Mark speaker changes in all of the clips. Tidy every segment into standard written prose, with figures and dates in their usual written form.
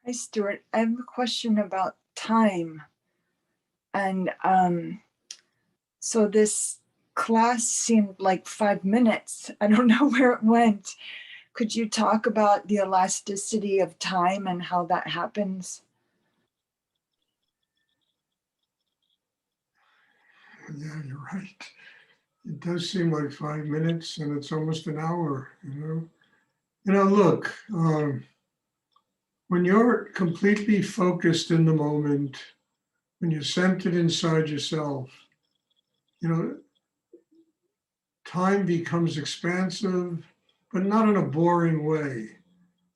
Speaker 1: Hi, Stuart. I have a question about time. And so this class seemed like 5 minutes. I don't know where it went. Could you talk about the elasticity of time and how that happens?
Speaker 2: Yeah, you're right. It does seem like 5 minutes and it's almost an hour, you know? Look, when you're completely focused in the moment, when you're centered inside yourself, you know, time becomes expansive, but not in a boring way.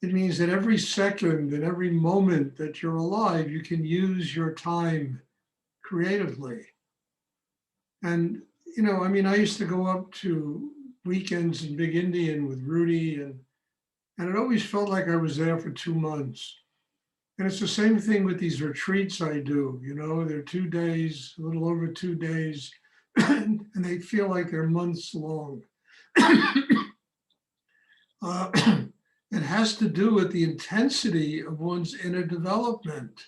Speaker 2: It means that every second and every moment that you're alive, you can use your time creatively. And, I used to go up to weekends in Big Indian with Rudi, and it always felt like I was there for 2 months. And it's the same thing with these retreats I do. They're 2 days, a little over 2 days, and they feel like they're months long. uh, it has to do with the intensity of one's inner development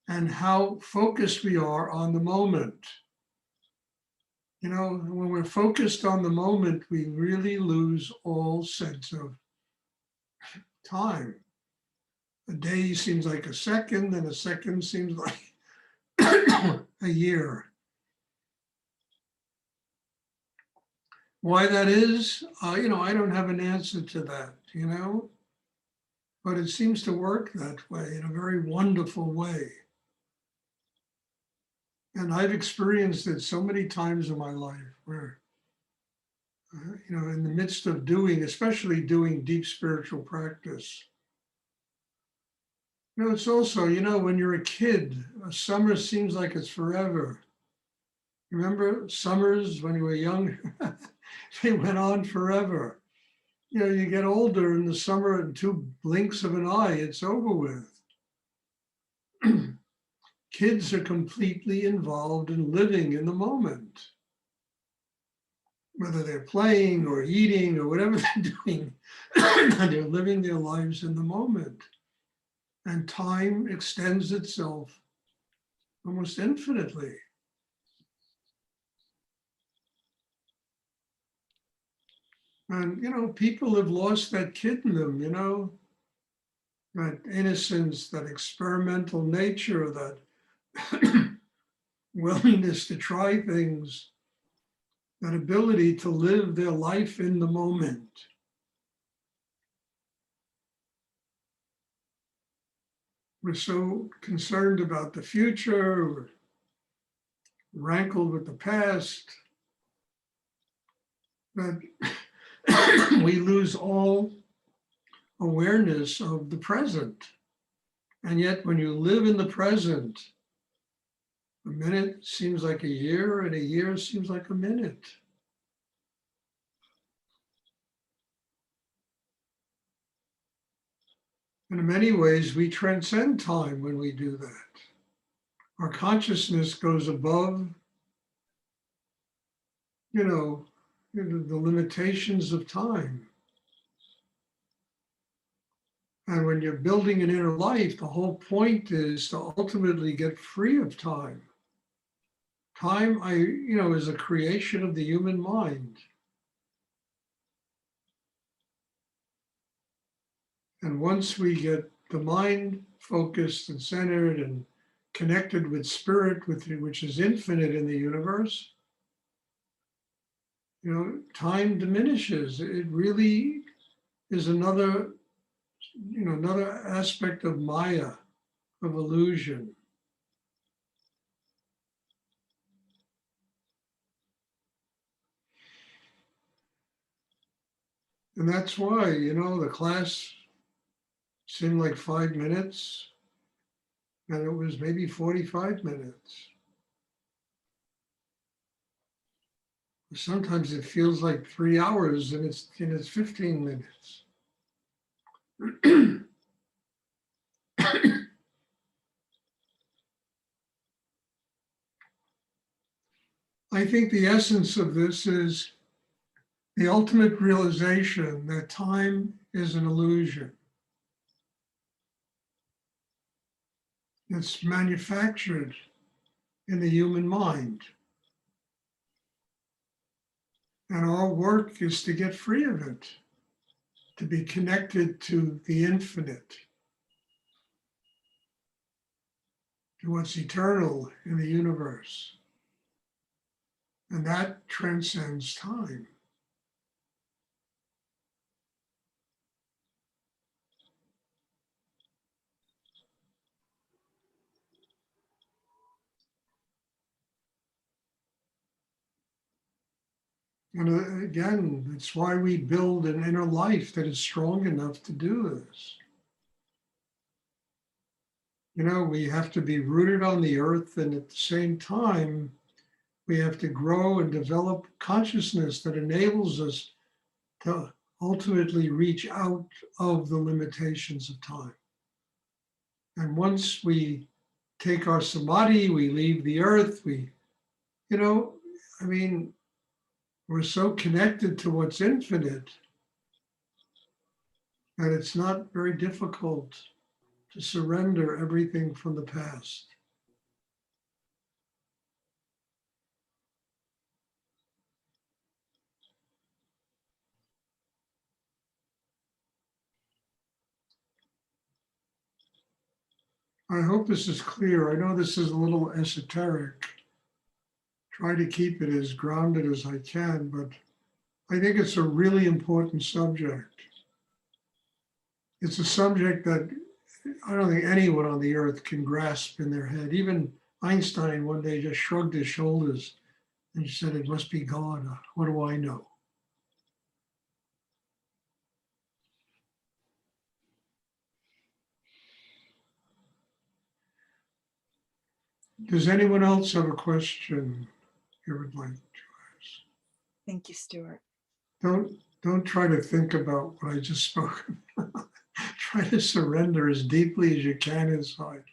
Speaker 2: and how focused we are on the moment. When we're focused on the moment, we really lose all sense of time. A day seems like a second, and a second seems like a year. Why that is, I don't have an answer to that, but it seems to work that way in a very wonderful way. And I've experienced it so many times in my life where, in the midst of doing, especially doing deep spiritual practice, it's also, when you're a kid, a summer seems like it's forever. Remember summers when you were young? They went on forever. You get older in the summer, in 2 blinks of an eye, it's over with. Kids are completely involved in living in the moment. Whether they're playing or eating or whatever they're doing, they're living their lives in the moment. And time extends itself almost infinitely. And, people have lost that kid in them, that innocence, that experimental nature, that willingness to try things, that ability to live their life in the moment. We're so concerned about the future, we're rankled with the past, that we lose all awareness of the present. And yet, when you live in the present, a minute seems like a year, and a year seems like a minute. And in many ways, we transcend time when we do that. Our consciousness goes above, the limitations of time. And when you're building an inner life, the whole point is to ultimately get free of time. Time, is a creation of the human mind. And once we get the mind focused and centered and connected with spirit, which is infinite in the universe, time diminishes. It really is another aspect of Maya, of illusion. And that's why, the class seemed like 5 minutes, and it was maybe 45 minutes. Sometimes it feels like 3 hours, and it's 15 minutes. I think the essence of this is the ultimate realization that time is an illusion. that's manufactured in the human mind. And our work is to get free of it, to be connected to the infinite, to what's eternal in the universe. And that transcends time. And again, it's why we build an inner life that is strong enough to do this. You know, we have to be rooted on the earth, and at the same time, we have to grow and develop consciousness that enables us to ultimately reach out of the limitations of time. And once we take our samadhi, we leave the earth, you know, I mean, we're so connected to what's infinite that it's not very difficult to surrender everything from the past. I hope this is clear. I know this is a little esoteric. Try to keep it as grounded as I can, but I think it's a really important subject. It's a subject that I don't think anyone on the earth can grasp in their head. Even Einstein one day just shrugged his shoulders and said, "It must be God. What do I know?" Does anyone else have a question you would like to ask?
Speaker 1: Thank you, Stuart.
Speaker 2: Don't try to think about what I just spoke about. Try to surrender as deeply as you can inside.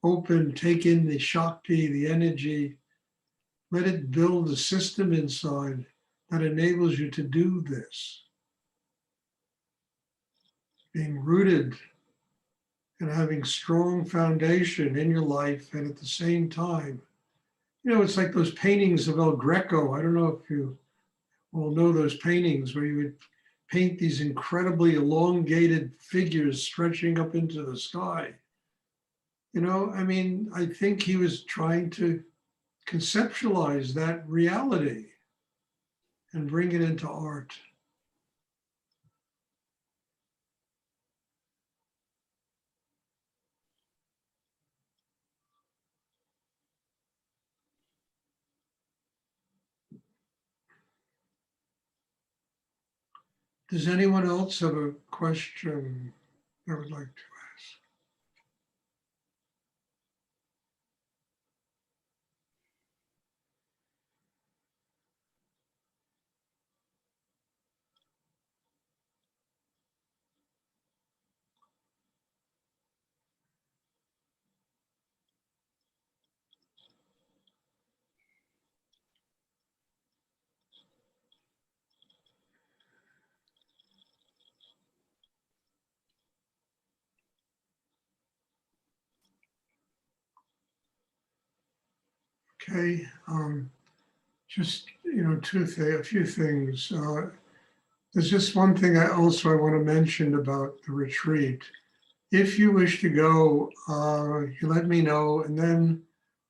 Speaker 2: Open, take in the Shakti, the energy. Let it build a system inside that enables you to do this. Being rooted and having strong foundation in your life, and at the same time, you know, it's like those paintings of El Greco. I don't know if you all know those paintings where you would paint these incredibly elongated figures stretching up into the sky. You know, I mean, I think he was trying to conceptualize that reality and bring it into art. Does anyone else have a question they would like to ask? Okay, just a few things. There's just one thing I want to mention about the retreat. If you wish to go, you let me know, and then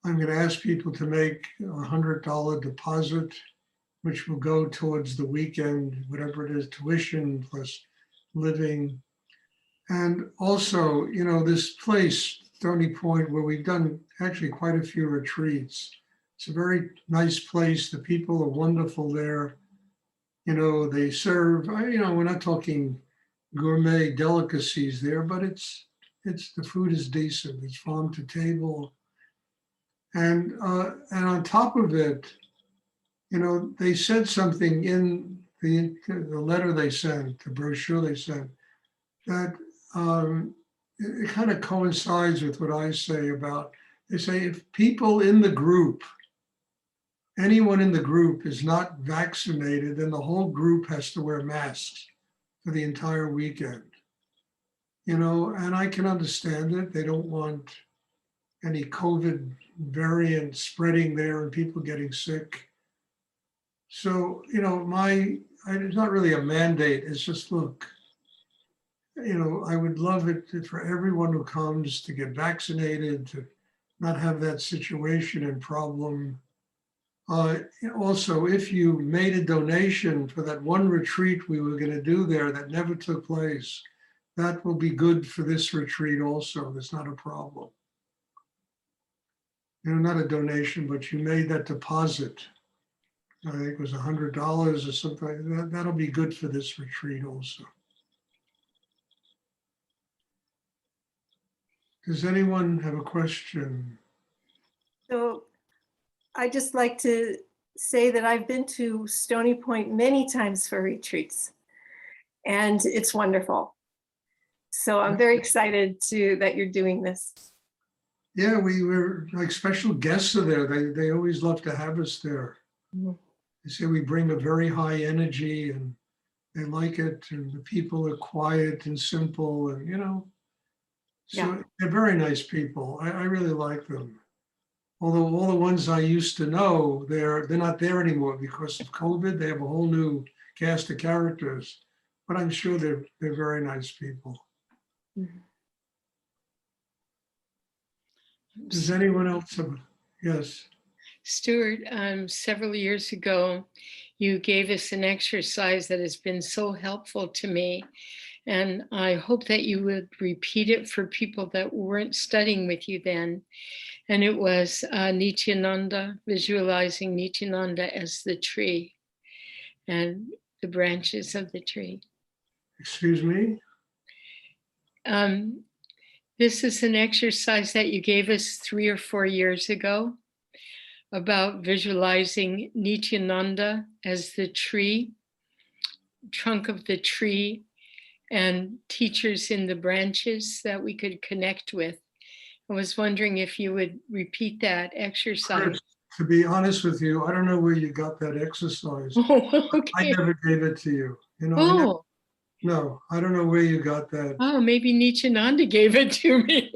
Speaker 2: I'm going to ask people to make $100 deposit, which will go towards the weekend, whatever it is, tuition plus living. And also, you know, this place, Stony Point, where we've done actually quite a few retreats. It's a very nice place. The people are wonderful there. You know, they serve, we're not talking gourmet delicacies there, but it's the food is decent. It's farm to table. And on top of it, you know, they said something in the letter they sent, the brochure they sent, that it kind of coincides with what I say about, they say if people in the group, anyone in the group is not vaccinated, then the whole group has to wear masks for the entire weekend. You know, and I can understand it. They don't want any COVID variant spreading there and people getting sick. So, it's not really a mandate. It's just, look, I would love it for everyone who comes to get vaccinated, to not have that situation and problem. Also, if you made a donation for that one retreat we were going to do there that never took place, that will be good for this retreat also. That's not a problem. Not a donation, but you made that deposit. I think it was $100 or something. That'll be good for this retreat also. Does anyone have a question?
Speaker 3: So I just like to say that I've been to Stony Point many times for retreats, and it's wonderful. So I'm very excited that you're doing this.
Speaker 2: Yeah, we were like special guests are there. They always love to have us there.
Speaker 3: Mhm.
Speaker 2: They say we bring a very high energy and they like it, and the people are quiet and simple, and so
Speaker 3: Yeah.
Speaker 2: they're very nice people. I really like them. Although all the ones I used to know, they're not there anymore because of COVID. They have a whole new cast of characters, but I'm sure they're very nice people.
Speaker 3: Mhm.
Speaker 2: Does anyone else have? Yes.
Speaker 4: Stuart, several years ago, you gave us an exercise that has been so helpful to me. And I hope that you would repeat it for people that weren't studying with you then. And it was Nityananda, visualizing Nityananda as the tree and the branches of the tree.
Speaker 2: Excuse me?
Speaker 4: This is an exercise that you gave us 3 or 4 years ago about visualizing Nityananda as the tree, trunk of the tree, and teachers in the branches that we could connect with. I was wondering if you would repeat that exercise.
Speaker 2: Chris, to be honest with you, I don't know where you got that exercise.
Speaker 4: Oh,
Speaker 2: I
Speaker 4: okay.
Speaker 2: never gave it to you.
Speaker 4: Oh,
Speaker 2: No, I don't know where you got that.
Speaker 4: oh, maybe Nityananda gave it to me.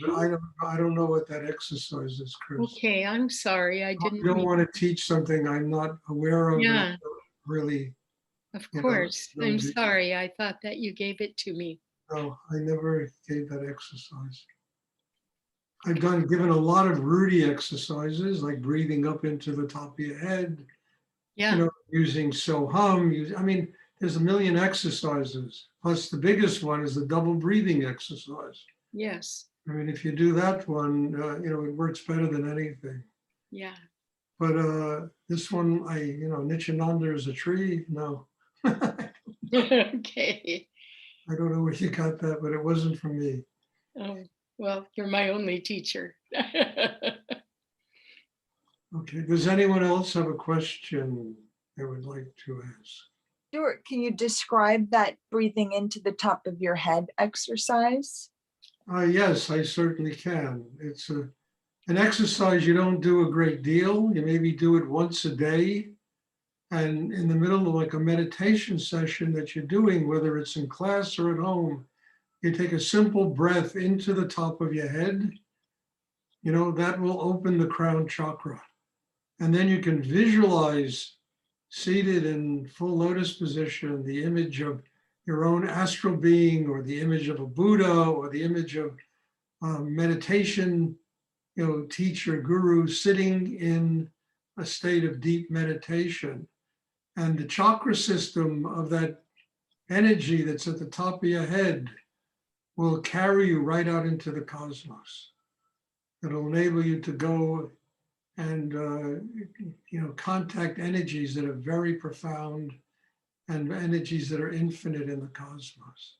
Speaker 2: But I don't know what that exercise is, Chris.
Speaker 4: Okay, I'm sorry. I didn't.
Speaker 2: I don't
Speaker 4: mean-
Speaker 2: want to teach something I'm not aware of.
Speaker 4: Yeah.
Speaker 2: And don't really,
Speaker 4: Of
Speaker 2: you know,
Speaker 4: course.
Speaker 2: don't
Speaker 4: I'm
Speaker 2: do-
Speaker 4: sorry. I thought that you gave it to me.
Speaker 2: no, I never gave that exercise. I've given a lot of Rudi exercises, like breathing up into the top of your head,
Speaker 4: Yeah.
Speaker 2: using so hum. I mean, there's a million exercises. Plus, the biggest one is the double breathing exercise.
Speaker 4: Yes.
Speaker 2: I mean, if you do that one, it works better than anything.
Speaker 4: Yeah.
Speaker 2: But this one, Nityananda is a tree. No,
Speaker 4: Okay.
Speaker 2: I don't know where you got that, but it wasn't from me.
Speaker 4: Oh, well, you're my only teacher.
Speaker 2: Okay, does anyone else have a question they would like to ask?
Speaker 1: Stuart, can you describe that breathing into the top of your head exercise?
Speaker 2: Yes, I certainly can. It's an exercise you don't do a great deal. You maybe do it once a day. And in the middle of like a meditation session that you're doing, whether it's in class or at home, you take a simple breath into the top of your head. That will open the crown chakra. And then you can visualize seated in full lotus position, the image of your own astral being, or the image of a Buddha, or the image of meditation, teacher, guru, sitting in a state of deep meditation. And the chakra system of that energy that's at the top of your head will carry you right out into the cosmos. It'll enable you to go and contact energies that are very profound and energies that are infinite in the cosmos.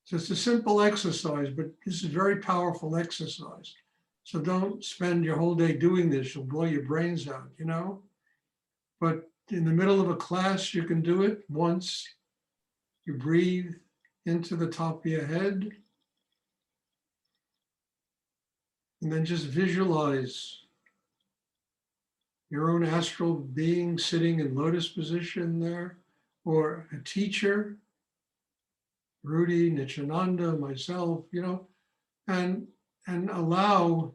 Speaker 2: So it's a simple exercise, but this is a very powerful exercise. So don't spend your whole day doing this. You'll blow your brains out, But in the middle of a class, you can do it once. You breathe into the top of your head. And then just visualize your own astral being sitting in lotus position there, or a teacher, Rudi, Nityananda, myself, and and allow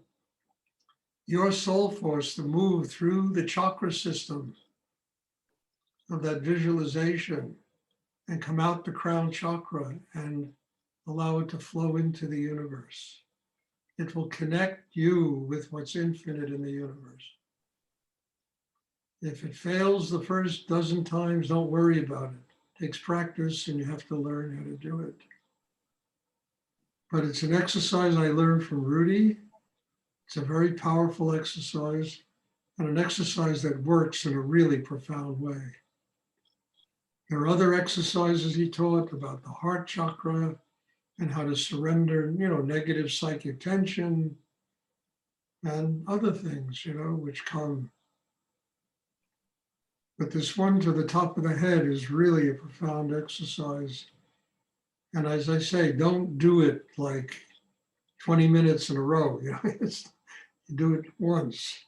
Speaker 2: your soul force to move through the chakra system of that visualization and come out the crown chakra and allow it to flow into the universe. It will connect you with what's infinite in the universe. If it fails the first dozen times, don't worry about it. It takes practice and you have to learn how to do it. But it's an exercise I learned from Rudi. It's a very powerful exercise and an exercise that works in a really profound way. There are other exercises he taught about the heart chakra and how to surrender, negative psychic tension and other things, which come. But this one to the top of the head is really a profound exercise. And as I say, don't do it like 20 minutes in a row. You do it once.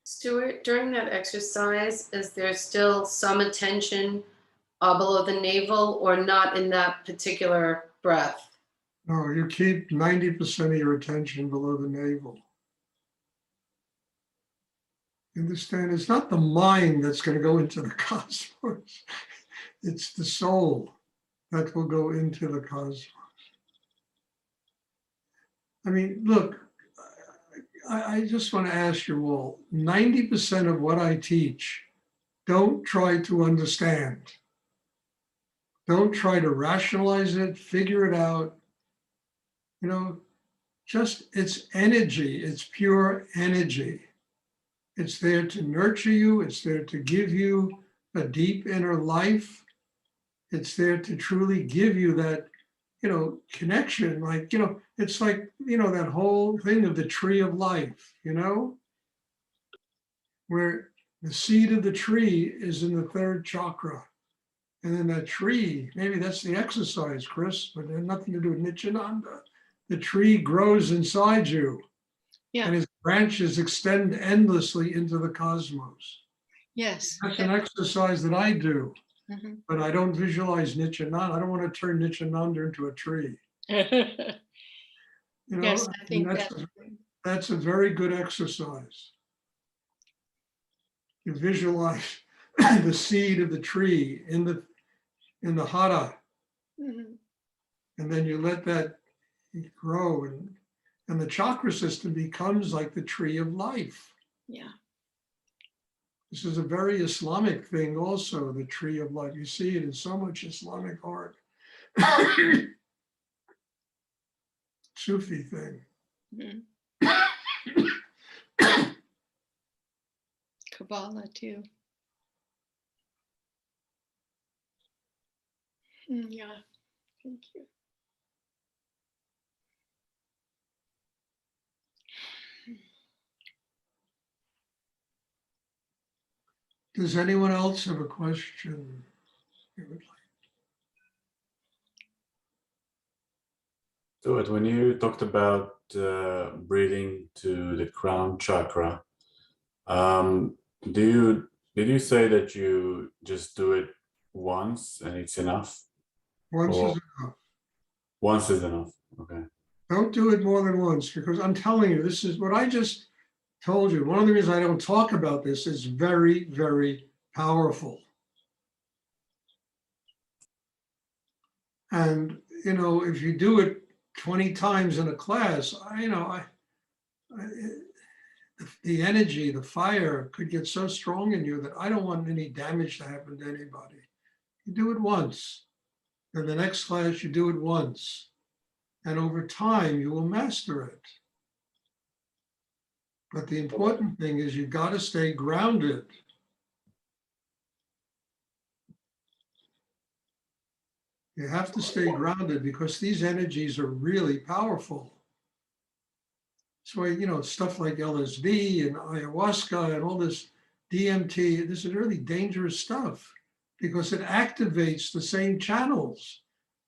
Speaker 5: Stuart, during that exercise, is there still some attention below the navel or not in that particular breath?
Speaker 2: No, you keep 90% of your attention below the navel. Understand? It's not the mind that's going to go into the cosmos. It's the soul that will go into the cosmos. I mean, look, I just want to ask you all, 90% of what I teach, don't try to understand. Don't try to rationalize it, figure it out. Just it's energy, it's pure energy. It's there to nurture you, it's there to give you a deep inner life. It's there to truly give you that, connection, it's like, that whole thing of the tree of life, where the seed of the tree is in the third chakra. And then that tree, maybe that's the exercise, Chris, but it had nothing to do with Nityananda. The tree grows inside you.
Speaker 4: Yeah.
Speaker 2: And its branches extend endlessly into the cosmos.
Speaker 4: Yes.
Speaker 2: That's an exercise that I do.
Speaker 4: Mhm.
Speaker 2: But I don't visualize Nityananda. I don't want to turn Nityananda into a tree.
Speaker 4: Yes, I think
Speaker 2: that's a very good exercise. You visualize the seed of the tree in the hara,
Speaker 4: Mhm.
Speaker 2: and then you let that grow, and the chakra system becomes like the tree of life.
Speaker 4: Yeah.
Speaker 2: This is a very Islamic thing also, the tree of life. You see it in so much Islamic art. Sufi thing.
Speaker 4: Mhm. Kabbalah too. Yeah, thank you.
Speaker 2: Does anyone else have a question you would like?
Speaker 6: Stuart, when you talked about breathing to the crown chakra, did you say that you just do it once and it's enough?
Speaker 2: Once
Speaker 6: Or
Speaker 2: is enough.
Speaker 6: once is enough. Okay.
Speaker 2: Don't do it more than once, because I'm telling you, this is what I just told you. One of the reasons I don't talk about this is very, very powerful. And, if you do it 20 times in a class, the energy, the fire could get so strong in you that I don't want any damage to happen to anybody. You do it once. And the next class, you do it once. And over time, you will master it. But the important thing is you got to stay grounded. You have to stay grounded because these energies are really powerful. So, stuff like LSD and ayahuasca and all this DMT, this is really dangerous stuff because it activates the same channels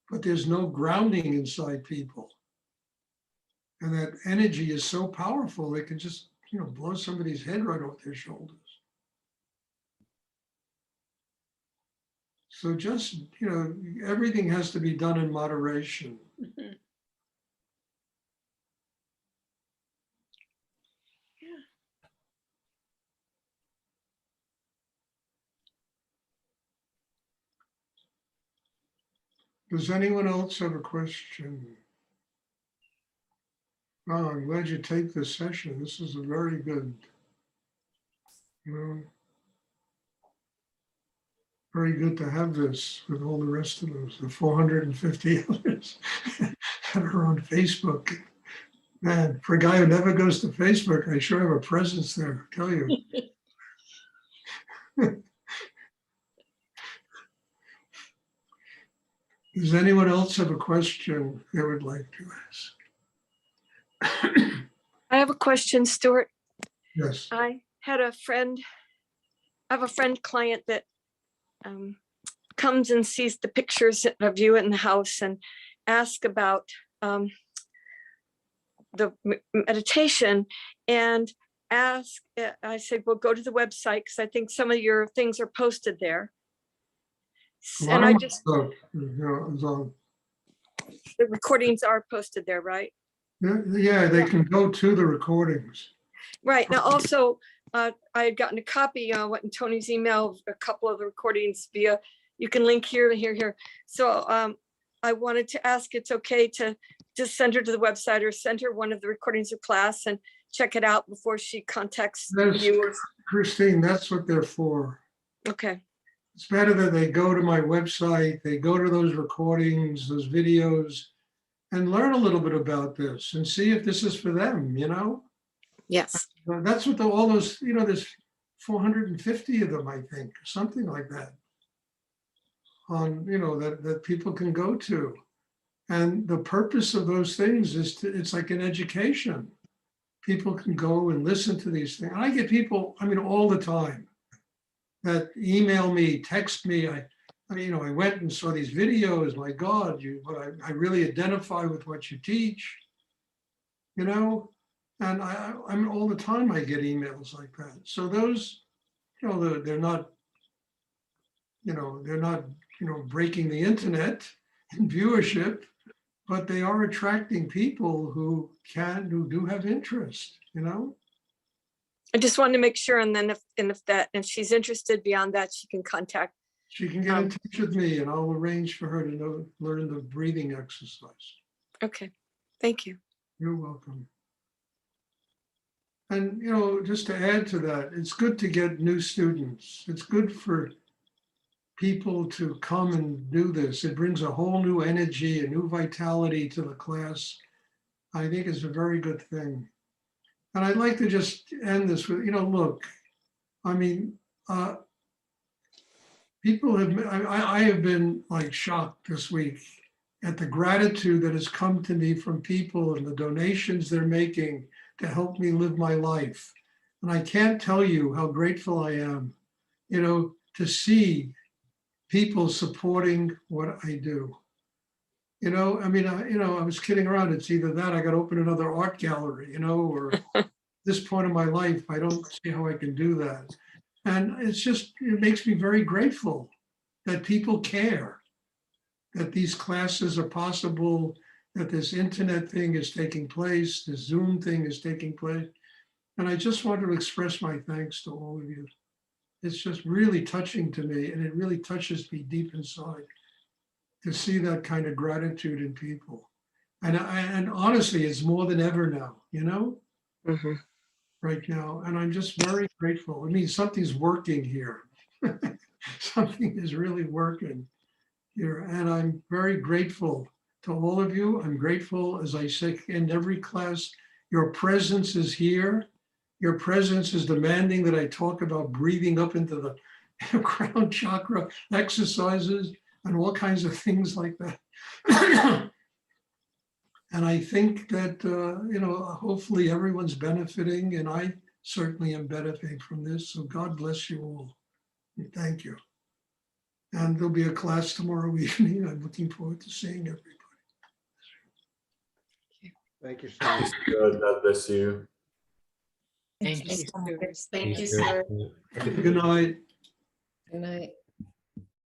Speaker 2: but there's no grounding inside people. And that energy is so powerful, it can just, blow somebody's head right off their shoulders. So just, everything has to be done in moderation.
Speaker 4: Mhm.
Speaker 2: Does anyone else have a question? Oh, I'm glad you take this session. This is a very good, very good to have this with all the rest of those, the 450 others that are on Facebook. Man, for a guy who never goes to Facebook, I sure have a presence there, I tell you. Does anyone else have a question they would like to ask?
Speaker 7: I have a question, Stuart.
Speaker 2: Yes.
Speaker 7: I have a friend client that comes and sees the pictures of you in the house and asks about the meditation, and I said, well, go to the website because I think some of your things are posted there. And I just, the recordings are posted there, right?
Speaker 2: Yeah, they can go to the recordings.
Speaker 7: Right. Now, also, I had gotten a copy, in Tony's email, a couple of the recordings via, you can link here to here. So I wanted to ask, it's okay to just send her to the website or send her one of the recordings of class and check it out before she contacts you.
Speaker 2: Christine, that's what they're for.
Speaker 7: Okay.
Speaker 2: It's better that they go to my website, they go to those recordings, those videos, and learn a little bit about this and see if this is for them,
Speaker 7: Yes.
Speaker 2: That's what all those, there's 450 of them, I think, something like that, on, that people can go to. And the purpose of those things is it's like an education. People can go and listen to these things. And I get people, all the time that email me, text me. I went and saw these videos. My God, I really identify with what you teach, and all the time I get emails like that. So those, they're not, breaking the internet in viewership, but they are attracting people who do have interest,
Speaker 7: I just wanted to make sure, and then if she's interested beyond that, she can contact.
Speaker 2: She can get in touch with me, and I'll arrange for her to learn the breathing exercise.
Speaker 7: Okay, thank you.
Speaker 2: You're welcome. And, just to add to that, it's good to get new students. It's good for people to come and do this. It brings a whole new energy, a new vitality to the class. I think it's a very good thing. And I'd like to just end this with, look, people I have been like shocked this week at the gratitude that has come to me from people and the donations they're making to help me live my life. And I can't tell you how grateful I am, to see people supporting what I do. I was kidding around. It's either that I got to open another art gallery, or at this point in my life, I don't see how I can do that. And it makes me very grateful that people care, that these classes are possible, that this internet thing is taking place, this Zoom thing is taking place. And I just want to express my thanks to all of you. It's just really touching to me, and it really touches me deep inside to see that kind of gratitude in people. And honestly, it's more than ever now,
Speaker 7: Mm-hmm.
Speaker 2: right now. And I'm just very grateful. Something's working here. Something is really working here. And I'm very grateful to all of you. I'm grateful, as I say in every class, your presence is here. Your presence is demanding that I talk about breathing up into the crown chakra exercises and all kinds of things like that. And I think that, hopefully everyone's benefiting, and I certainly am benefiting from this. So God bless you all. Thank you. And there'll be a class tomorrow evening. I'm looking forward to seeing everybody.
Speaker 8: Thank you,
Speaker 6: Thank
Speaker 8: Stuart.
Speaker 6: you, Stuart. God bless you.
Speaker 4: Thank you,
Speaker 1: so much.
Speaker 4: Stuart.
Speaker 5: Thank you, Stuart.
Speaker 2: Good night.
Speaker 5: Good night.